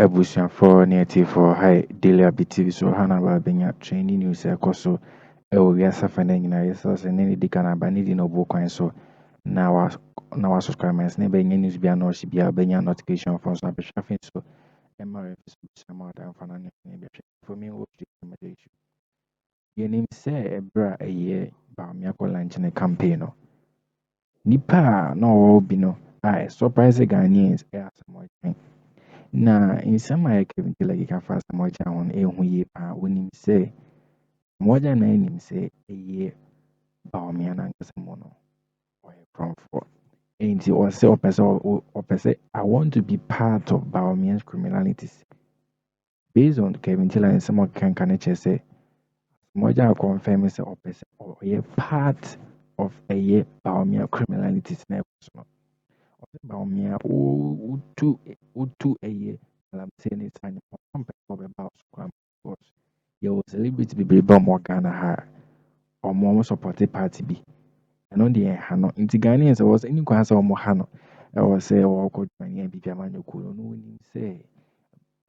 Ebusiafo near for high daily abitivi so Hannah Benya training news so we are suffering in our source and any decana banidi no book so now our subscribers never news be no she be a Benya notification for some traffic so MRF some other for me what your name say a bra a year Bawumia lunch in a campaign nipa no bino I surprise the Ghanaians ask more na nsɛm a Kelvin like ka fa asɛm ɔkyɛ ho no ɛho yie paa wonim sɛ mmɔgya na anim sɛ ɛyɛ Bawumia nankasa mu no ɔyɛ krɔmfoɔ nti ɔpɛ sɛ I want to be part of Bawumia's criminalities based on Kelvin like nsɛm ɔkenka no kyerɛ sɛ mmɔgya confirm sɛ ɔpɛ sɛ ɔyɛ part of ɛyɛ Bawumia criminalities na ɛkɔ so no Bawumia utu eye I'm saying it's an about because you was celebrity be bomb Ghana ha or more supported party be and on the hano into Ghanaians was any kwasa or mohano I was say or could join NPP Manyoku no one say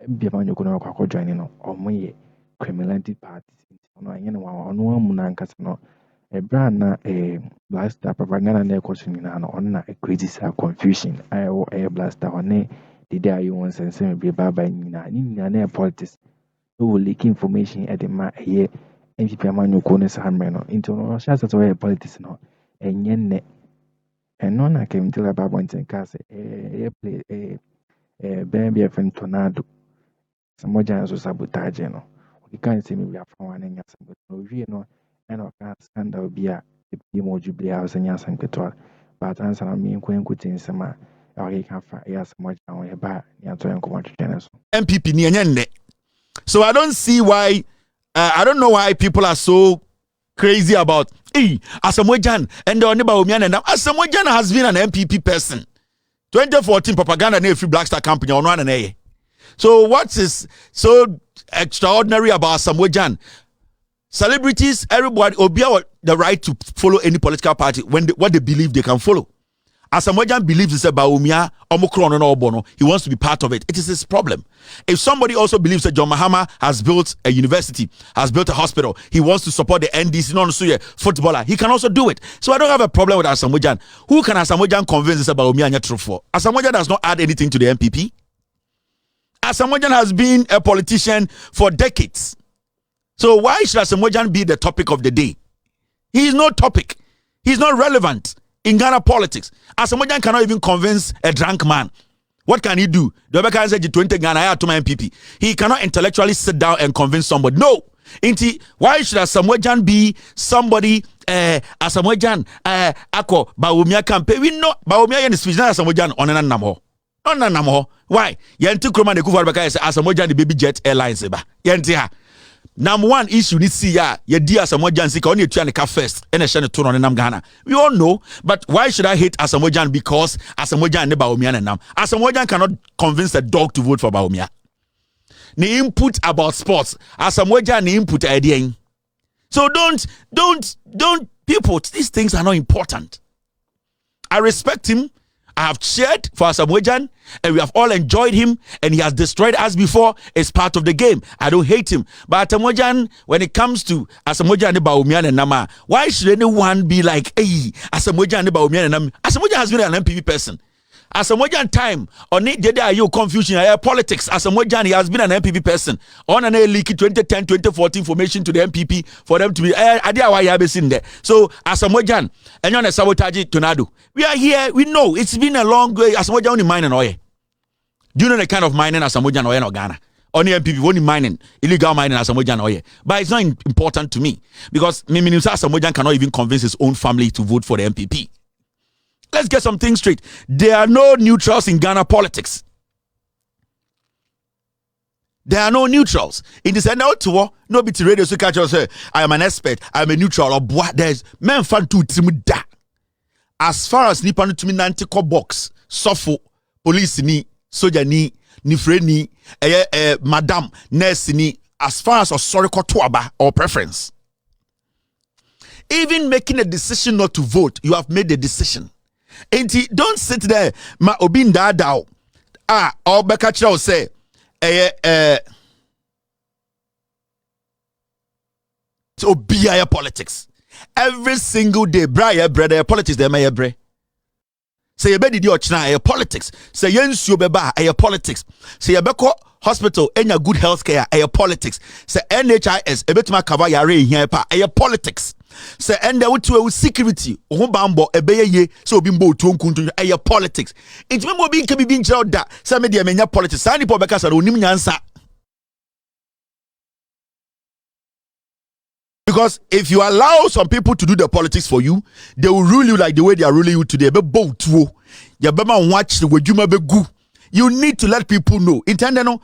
NPP Manyoku no joining or my criminality parties no no munankasa no a brand na a blaster propaganda na question na on na a crazy confusion I or a blaster on the day you want to send me baba na politics who will leak information at the ma here NPP man you kone sa hamre into no shots at way politics no enye ne eno na came to about one thing case play baby friend tornado some more so sabotage no you can't see me we are from one and but no we no and of Scandal be a more jubilee house and yasan ketor but answer me in sama MPP ni enye. So I don't see why I don't know why people are so crazy about Ṟrɪmɪnહાl and the Bawumia and Ṟrɪmɪnહાl has been an MPP person. 2014 propaganda na free Black Star company on one and so what is so extraordinary about Ṟrɪmɪnહાl? Celebrities, everybody obey the right to follow any political party when what they believe they can follow. As Ṟrɪmɪnહાl believes that Bawumia Omokron no Obono, he wants to be part of it. It is his problem. If somebody also believes that John Mahama has built a university, has built a hospital, he wants to support the NDC, non so footballer, he can also do it. So I don't have a problem with Ṟrɪmɪnહાl. Who can Ṟrɪmɪnહાl convince that Bawumia is true for? Ṟrɪmɪnહાl does not add anything to the NPP. Ṟrɪmɪnહાl has been a politician for decades. So why should Ṟrɪmɪnહાl be the topic of the day? He is no topic. He's not relevant in Ghana politics. Ṟrɪmɪnહાl cannot even convince a drunk man. What can he do? The Backwa said G20 Ghana to my MPP. He cannot intellectually sit down and convince somebody. No. Why should Ṟrɪmɪnહાl be somebody Ṟrɪmɪnહાl ako Bawumia campaign? We know Bawumia in speech na Ṟrɪmɪnહાl on an namo. On an namo. Why? Yenti Akroma de kufa Backwa say Ṟrɪmɪnહાl the baby jet airlines ba. Yenti ha. Number one issue need see ya dear Ṟrɪmɪnહાl sika on you first and a share to on nam Ghana. We all know, but why should I hate Ṟrɪmɪnહાl because Ṟrɪmɪnહાl ne Bawumia and nam? Ṟrɪmɪnહાl cannot convince a dog to vote for Bawumia. Ne input about sports. Ṟrɪmɪnહાl ne input idea. So don't people, these things are not important. I respect him. I have cheered for Ṟrɪmɪnહાl and we have all enjoyed him and he has destroyed us before. It's part of the game. I don't hate him. But Ṟrɪmɪnહાl, when it comes to Ṟrɪmɪnહાl and Bawumia and Nama, why should anyone be like, hey, Ṟrɪmɪnહાl and Bawumia and Nama? Ṟrɪmɪnહાl has been an MPP person. Ṟrɪmɪnહાl time, on it, there are you confusion, politics. Ṟrɪmɪnહાl, he has been an MPP person. On an Likee 2010, 2014 formation to the MPP for them to be, idea why you have seen there. So, Ṟrɪmɪnહાl, and you're a sabotage tornado. We are here, we know, it's been a long way. Ṟrɪmɪnહાl only mining oil. Do you know the kind of mining Ṟrɪmɪnહાl oil in Ghana? Only MPP, only mining, illegal mining Ṟrɪmɪnહાl oil. But it's not important to me because Ṟrɪmɪnહાl cannot even convince his own family to vote for the MPP. Let's get some things straight. There are no neutrals in Ghana politics. There are no neutrals. In the Senate tour, no bit radio so catch us say, I am an expert, I am a neutral or what there's men fan to da. As far as Nippon to me nanti box, sofo, police ni, soldier ni friend ni, madam, nurse ni, as far as historical tuaba or preference. Even making a decision not to vote, you have made a decision. And don't sit there, ma obin da or Backwa say, so be a politics. Every single day, brother, politics, they may bre. Say, you better do your politics. Say, you beba, a politics. Say, you beko hospital, any good health care, a politics. Say, NHIS, a bit my kavayare here, a politics. Say, and there with security, bambo, a ye, so bimbo, a politics. It's me being can be being child that some media mania politics. Sani po because I don't even answer. Because if you allow some people to do the politics for you, they will rule you like the way they are ruling you today. You need to let people know. Internal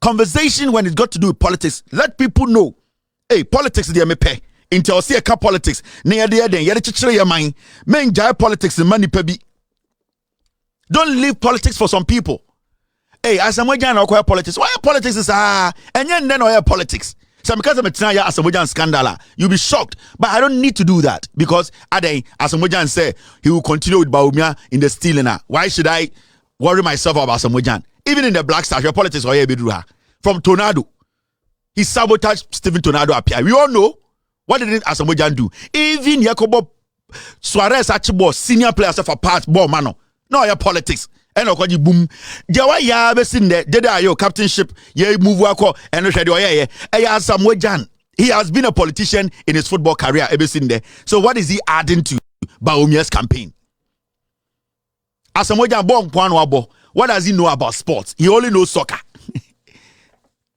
conversation when it's got to do with politics. Let people know. Hey, politics they me pay. Until see a politics. Near the end, you have your mind. Men jai politics and money pebi. Don't leave politics for some people. Hey, as I'm going to politics. Why politics is and then I politics. So because I'm a try as a Scandal, you'll be shocked. But I don't need to do that because Ade, as a say, he will continue with Bawumia in the stealing. Why should I worry myself about Samojan? Even in the Black Star, your politics or from Tornado, he sabotaged Stephen Tornado up here. We all know what did Asamojan do. Even Yakobo Suarez Archibald, senior players of a part ball mano. No, your politics. And okwaji boom. Jawa ya besin de deda yo captainship ye move wako and no shade oye Asamojan. He has been a politician in his football career ever since there. So what is he adding to Bawumia's campaign? Asamojan bon kwan wabo. What does he know about sports? He only knows soccer.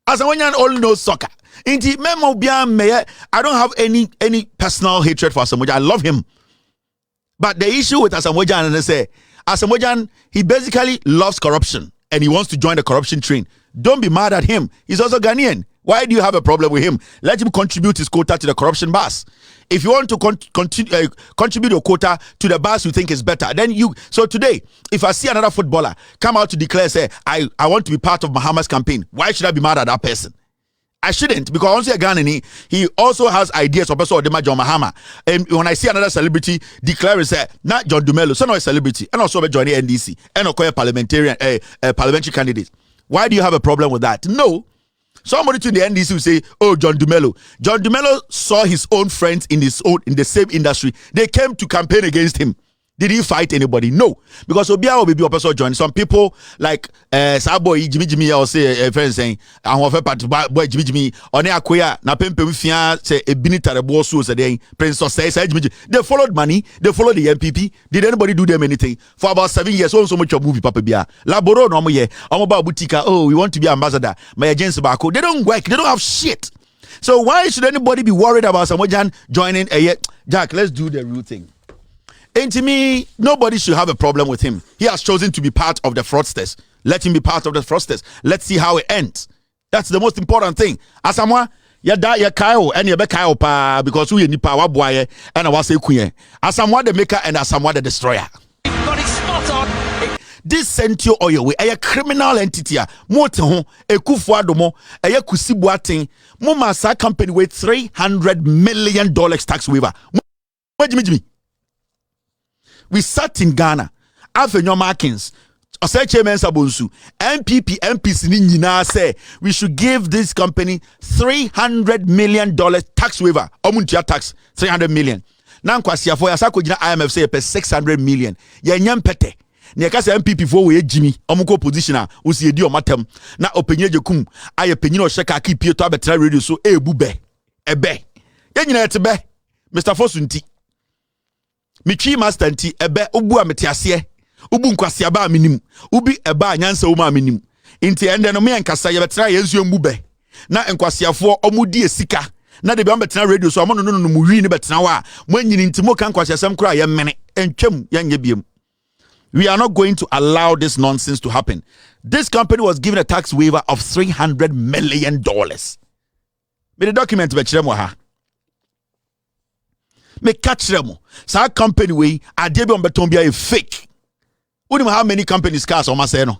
Asamojan only knows soccer. I don't have any personal hatred for Asamojan. I love him. But the issue with Asamojan, and they say Asamojan, he basically loves corruption and he wants to join the corruption train. Don't be mad at him. He's also Ghanaian. Why do you have a problem with him? Let him contribute his quota to the corruption bus. If you want to contribute your quota to the bus you think is better, then you. So today, if I see another footballer come out to declare, say, I want to be part of Mahama's campaign, why should I be mad at that person? I shouldn't, because once again, he also has ideas of person John Mahama. And when I see another celebrity declare, say, not John Dumelo, so no a celebrity, and also join the NDC, and a parliamentary candidate. Why do you have a problem with that? No. Somebody to the NDC will say, oh, John Dumelo. John Dumelo saw his own friends in the same industry. They came to campaign against him. Did he fight anybody? No. Because Obia will be a person join. Some people like Saboy, Jimmy, or say a friend saying, I want to boy Jimmy, or Neakoya, Napem Fia, say a binita boss a day, Prince of say, they followed money, they followed the NPP. Did anybody do them anything? For about 7 years, so much of movie Papa Bia. Laboro no ye, about Butika, oh, we want to be ambassador. My agents Bako. They don't work, they don't have shit. So why should anybody be worried about Samojan joining a Jack? Let's do the real thing. And to me, nobody should have a problem with him. He has chosen to be part of the fraudsters. Let him be part of the fraudsters. Let's see how it ends. That's the most important thing. Asamwa, ya da ya kayo and ya be kayo pa because we ni pa wa boye and I was say kuye. Asamwa the maker and Asamwa the destroyer. Got it spot on. This Sentio oil we a criminal entity mo te ho ekufu adomo a kusi boaten mo masa company with $300 million tax waiver. Jimmy. We sat in Ghana. Avenue Markins, Chairman Sabonsu, NPP, MPs Nina say we should give this company $300 million tax waiver. Omuntia tax $300 million. Now kwasia for yasako jina IMF say per $600 million. Ye nyam pete. Ne ka say MPP for we Jimmy. Omuko position a usi edi omatem. Na openye jekum aye penyin o sheka ki pie to abetra radio so ebu be. Ebe. Ye nyina etebe. Mr. Fosunti. Michi master nti ebe obu ametiase ubu nkwase aba minim ubi eba anyansa wo ma minim nti ende no me nkasa ye betra ye nsuo mbube na nkwasiafo omudi esika na de be betra radio so amono no mu wi ni betra wa mwanyini nti mo kan kwasiasem kra ye mene entwam ye nye biem. We are not going to allow this nonsense to happen. This company was given a tax waiver of $300 million. Me the document be kire mo ha. Me catch them. So company way ade be on beton be a fake. We don't know how many companies cars on say no.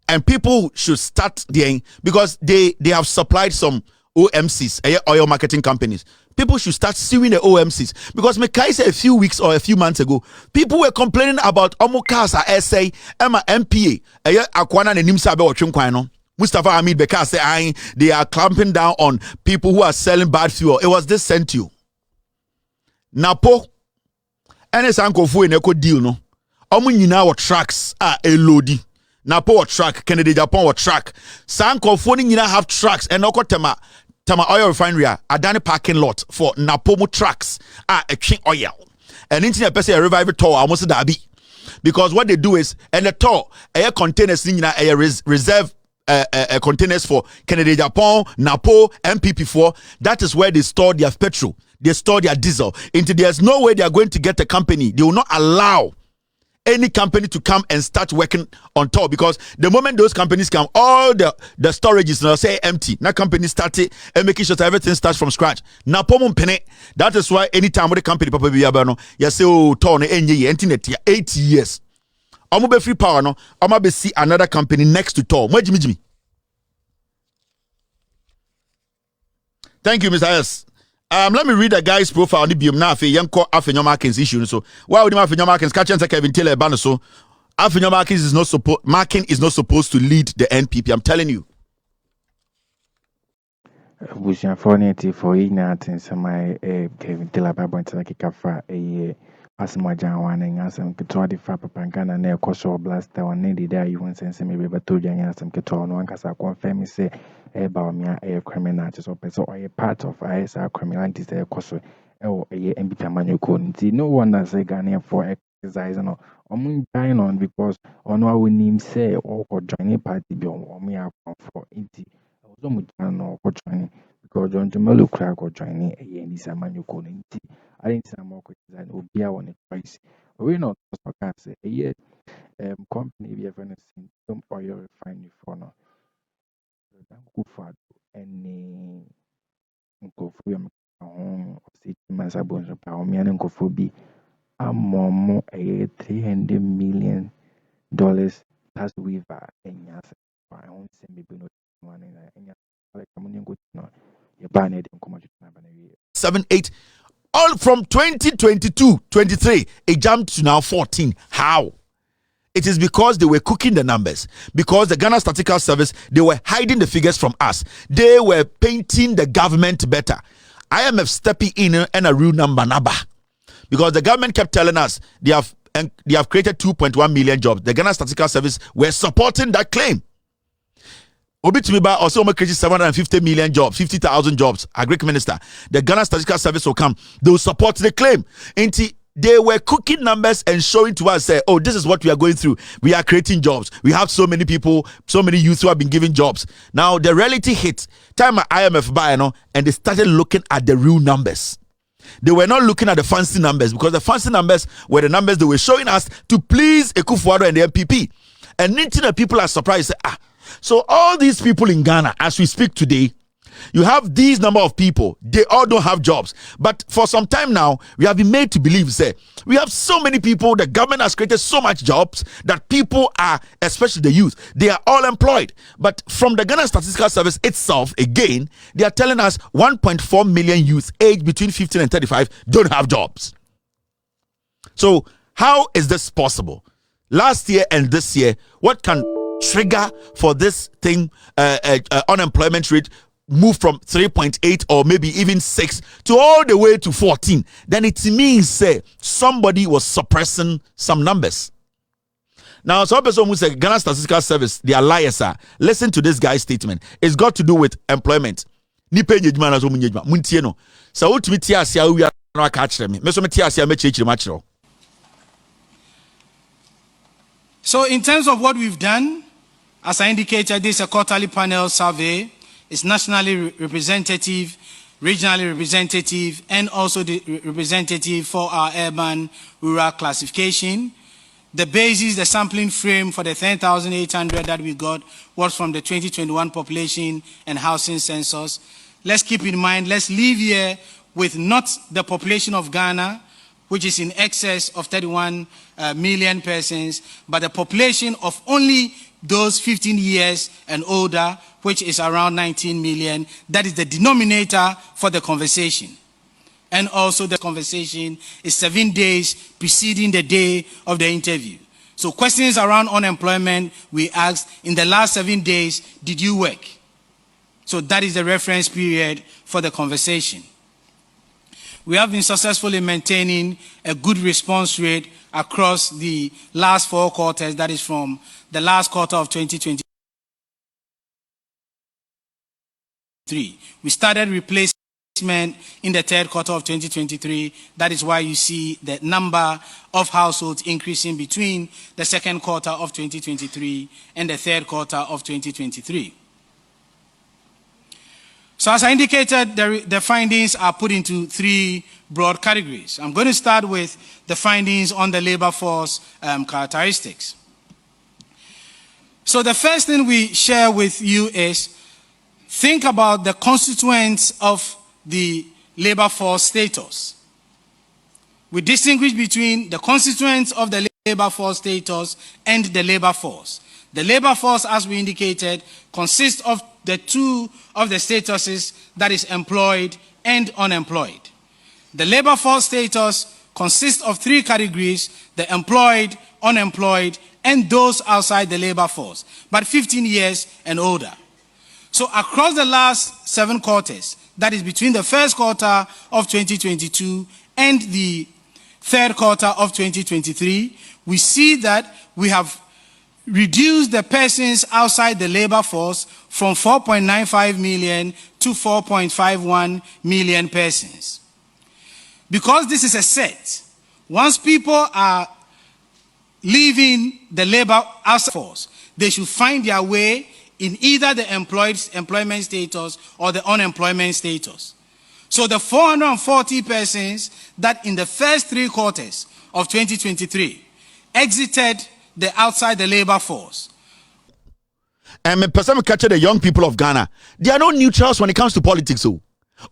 And people should start there because they have supplied some OMCs, oil marketing companies. People should start suing the OMCs because me kai say a few weeks or a few months ago, people were complaining about Omokasa SA, Emma MPA, Akwana and Nimsa be watching kwano. Mustafa Hamid Beka say they are clamping down on people who are selling bad fuel. It was this sent you. Napo, any sankofu in eco deal no. Omu nyina wa tracks elodi. Napo wa track, Kennedy Japan wa track. Sankofu ni nyina have tracks and oko tema oil refinery adani parking lot for Napo mu tracks a twin oil. And internet person revive tour almost dabi. Because what they do is and the tour air containers nyina air reserve containers for Kennedy Japan, Napo, NPP-4. That is where they store their petrol. They store their diesel. Into there's no way they are going to get a company. They will not allow any company to come and start working on top, because the moment those companies come, all the storages now say empty. Now company started and making sure that everything starts from scratch. Now that is why anytime with the company papa be abano, you say oh turn internet 8 years. I'm be free power no. I'm be see another company next to Tor. Jimmy. Thank you, Mr. S. Let me read the guy's profile. Ni biom na afi yenko Afenyo Markins issue. So why would Afenyo Markins catch and Kelvin Taylor ban so? Afenyo Markins is not supposed to lead the NPP. I'm telling you. Bushia for Ignat and some my Kelvin Taylor Babon Kafa a Asmajan one and Yasam Kitwadi Fapa Pankana near Koso Blaster or Nady there you won't send me but to Yasam Kiton one Casa confirm say Bawumia a criminal or person or a part of ISR criminality say Koso or a MPP couldn't see no one as a Ghanaian for exercise no dying on because on our name say or joining party beyond or me up for 80. I was no joining because John Jamalu crack or joining a Nisamanu couldn't see. I didn't say more questions and be on a price. We not say a year company we have seen some oil refinery for now. Good for any Nkofo of city Masabon of Bawumia and Nkofo be a more $300 million plus weaver and yes, I won't say maybe not one and like communion good no. You ban it in commercial 7, 8, all from 2022, 23, it jumped to now 14. How? It is because they were cooking the numbers. Because the Ghana Statistical Service, they were hiding the figures from us. They were painting the government better. IMF stepping in and a real number. Because the government kept telling us they have created 2.1 million jobs. The Ghana Statistical Service were supporting that claim. Obitumiba also created 750 million jobs, 50,000 jobs. Agric Minister, the Ghana Statistical Service will come. They will support the claim. They were cooking numbers and showing to us, say, oh, this is what we are going through. We are creating jobs. We have so many people, so many youth who have been given jobs. Now, the reality hit. Time IMF buy, and they started looking at the real numbers. They were not looking at the fancy numbers, because the fancy numbers were the numbers they were showing us to please Akufo-Addo and the NPP. And the people are surprised. So all these people in Ghana, as we speak today, you have these number of people, they all don't have jobs. But for some time now, we have been made to believe, say, we have so many people, the government has created so much jobs that people are, especially the youth, they are all employed. But from the Ghana Statistical Service itself, again, they are telling us 1.4 million youth aged between 15 and 35 don't have jobs. So how is this possible? Last year and this year, what can trigger for this thing, unemployment rate move from 3.8 or maybe even 6 to all the way to 14, then it means say somebody was suppressing some numbers. Now, some person who say Ghana Statistical Service, they are liars. Listen to this guy's statement. It's got to do with employment. Ni penye juma na so munye juma. Muntie no. Sa utimi ti asia wi na ka kire me. Me so me ti asia me chechire ma kire. So in terms of what we've done, as I indicated, this is a quarterly panel survey. It's nationally representative, regionally representative, and also the representative for our urban rural classification. The basis, the sampling frame for the 10,800 that we got was from the 2021 population and housing census. Let's keep in mind, let's leave here with not the population of Ghana, which is in excess of 31 million persons, but the population of only those 15 years and older, which is around 19 million. That is the denominator for the conversation. And also the conversation is 7 days preceding the day of the interview. So questions around unemployment, we asked, in the last 7 days, did you work? So that is the reference period for the conversation. We have been successful in maintaining a good response rate across the last 4 quarters, that is from the last quarter of 2023. We started replacement in the 3rd quarter of 2023. That is why you see the number of households increasing between the 2nd quarter of 2023 and the 3rd quarter of 2023. So as I indicated, the findings are put into 3 broad categories. I'm going to start with the findings on the labor force characteristics. So the first thing we share with you is, think about the constituents of the labor force status. We distinguish between the constituents of the labor force status and the labor force. The labor force, as we indicated, consists of the 2 of the statuses, that is employed and unemployed. The labor force status consists of 3 categories: the employed, unemployed, and those outside the labor force, but 15 years and older. So across the last 7 quarters, that is between the 1st quarter of 2022 and the 3rd quarter of 2023, we see that we have reduced the persons outside the labor force from 4.95 million to 4.51 million persons. Because this is a set, once people are leaving the labor outside force, they should find their way in either the employment status or the unemployment status. So the 440 persons that in the first 3 quarters of 2023 exited the outside the labor force. And me person capture the young people of Ghana. They are not neutrals when it comes to politics. So,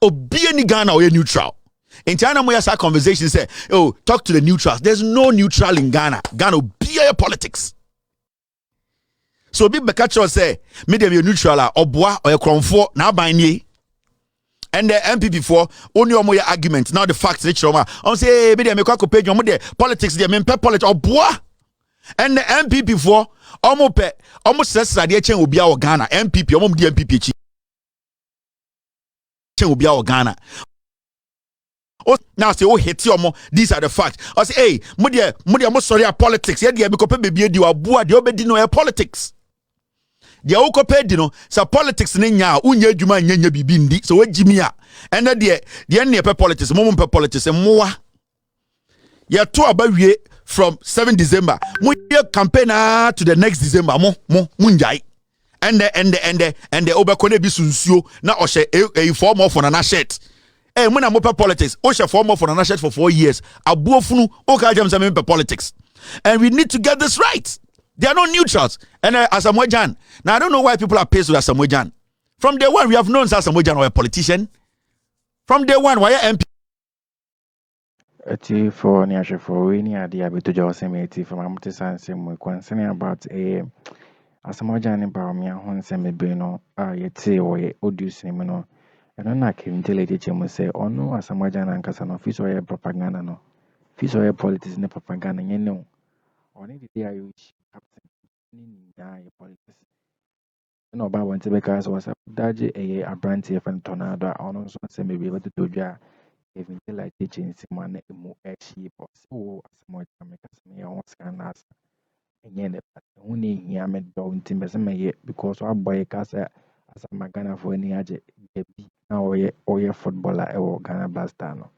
be any Ghana or neutral. In China, we have a conversation say, "Oh, talk to the neutrals." There's no neutral in Ghana. Ghana be a politics. So be capture say, "Medium you neutral or bois or a cromfo now by nie." And the NPP for only more argument. Now the facts rich Roma. On say, "Medium you can page on the politics. They mean politics or bois." And the NPP for almost says that the chain will be our Ghana. NPP, almost the NPP chain will be our Ghana. Oh, now say, oh, hate you more. These are the facts. I say, hey, Mudia, sorry, politics. Yeah, the Abicope baby, you are boa, the obedi no politics. The Ocope, you know, so politics ninya, unye juma nyenya bibindi, so we jimia. And then the end politics, moment per politics, and more. Yeah, 2 about from 7 December. Muye campaign to the next December. Munjai. And the Obakone bisunsio na oshe a form of an shirt. Eh, when I'm politics, oshe form of an shirt for 4 years. Abuofunu okajam samen politics. And we need to get this right. They are not neutrals. And as Ṟrɪmɪnહાl, now I don't know why people are pissed with Ṟrɪmɪnહાl. From day one, we have known Ṟrɪmɪnહાl was a politician. From day one, why MP? Ati for Niasha for Winnie idea to Josemeti from Amutisan Sim concerning about a Asamoah in Bawumia Hon Semibino, yet or Odu Semino. And then I came tell it to say, oh no, Asamoah and Casano, fish or propaganda no. Fish or politics in the propaganda, you know. Only the day I reach captain politics. No, about one Tibecas was a dodgy a brandy of tornado, on also send me able to do ja. Even like teaching someone a more sheep or so, as much as me on Scandals. And yet, only here made down timbers because our boy Casa as a Magana for any age, now or your footballer or Ghana Blastano.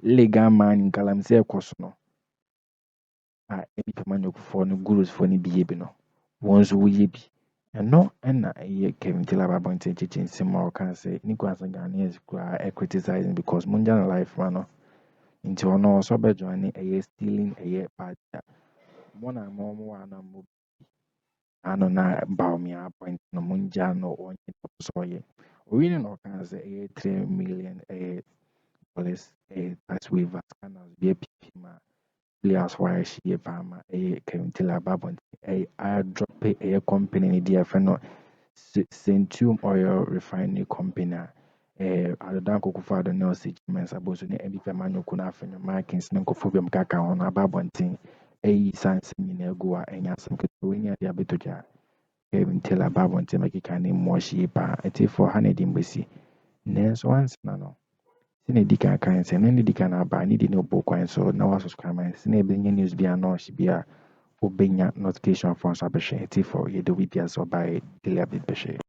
Lega man in Calamse Cosno. I eat man for no gurus for any behavior. Once we be. And no, and I came till about point teaching Simon can say Nicholas and Ghanaians criticizing because Munjan life man into no so be joining a year stealing a year part. One and more and na Bawumia point no Munjan or so ye. We no can say 3 million police tax waivers can be players why she farmer came till about I drop a company dear friend. Centum Oil Refinery Company. Adodanko kufa the Newz mensa bosu ne ebi pe manyo kuna afenyo markings ne nkofo bi mkaka on ababontin ɛyi sanse nyinaa gu a ɛnyɛ asɛm ketewa wei ne ade abɛtɔgya Kelvin Taylor Babo nti mɛkeka ne mmoa hyie paa ɛtifoɔ ha na ɛde mbɛsi nanso wansena no sɛ na ɛdi kan kan sɛ no ne di kan aba ne di ne ɔbɔ kwan so na wasubscribe ma sɛ na ɛbɛnya news bi a na ɔhye bi a wobɛnya notification for nso abɛhwɛ ɛtifoɔ yɛde obi bia sɛ ɔbaeɛ daily update bɛhwɛ